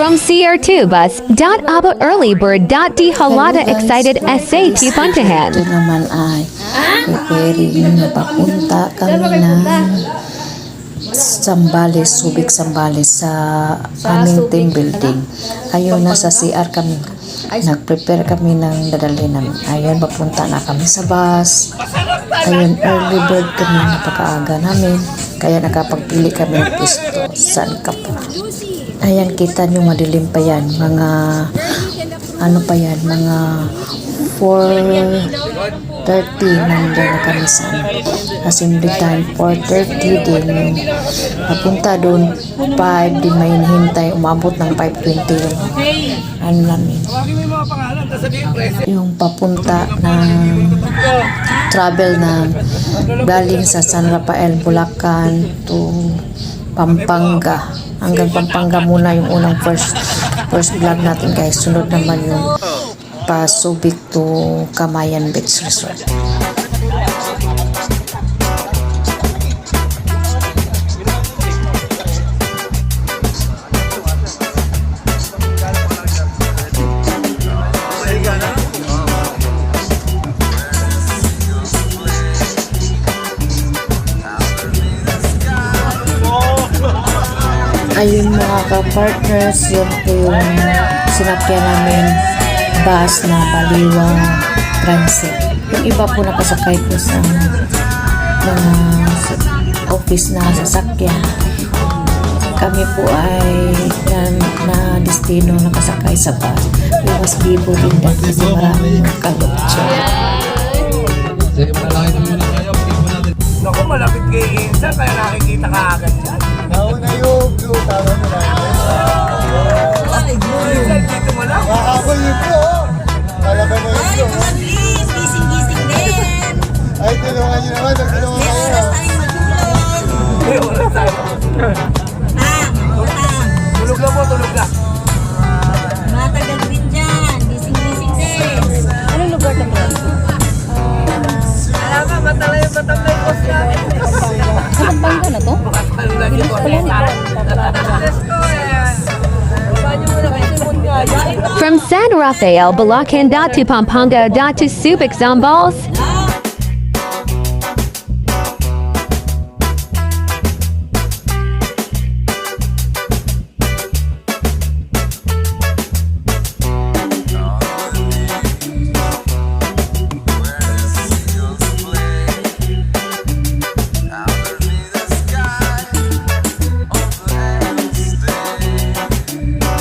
From CR2 bus, abot early bird, di halata excited essay puntahan. Ito naman ay preparing na papunta kami ng Sambales, Subic Sambales sa aming team building. Ayun, nasa CR kami. Nag-prepare kami ng dadali namin. Ayun, papunta na kami sa bus. Ayun, early bird kami, napakaaga namin. Kaya nakapagpili kami ng pwesto. Saan ka po? Ayan, kita nyo madilim pa yan. Mga, ano pa yan, mga 4:30 nandun na kami sa assembly time. 4:30 din. Papunta doon, 5 din may hinihintay. Umabot ng 5:20 yung ano namin. Yung papunta ng travel na galing sa San Rafael, Bulacan to Pampanga. Hanggang Pampanga muna yung unang first vlog natin, guys. Sunod naman yung pa Subic to Camayan Beach Resort. Ayun mga ka-partners, yun po yung sinakyan namin bus na Baliwang Transit. Yung iba po nakasakay po sa mga office na sasakyan. Kami po ay na destino nakasakay sa bus. Iwas bibo din dahil kasi maraming kalutso. Naku, malapit kay Insa, kaya nakikita ka agad yan. Nauna yung blue, tama mo na. Ay, Insa, dito mo lang. Nakakabal yung blue. Talaga mo yung blue. Please, gising-gising din. Ay, tulungan nyo naman. Tulungan May kayo. oras tayong matulog. May oras tayo. Tulog lang po, tulog lang. Matagal din dyan. Gising-gising din. Anong lugar na ba? Alam ka, matalay ko siya. Anong bangka na to? Makatalo lang yung po. Let's go, eh. Banyo mo na kayo, simon nga. From San Rafael, Bulacan, to Pampanga, to Subic Zambales,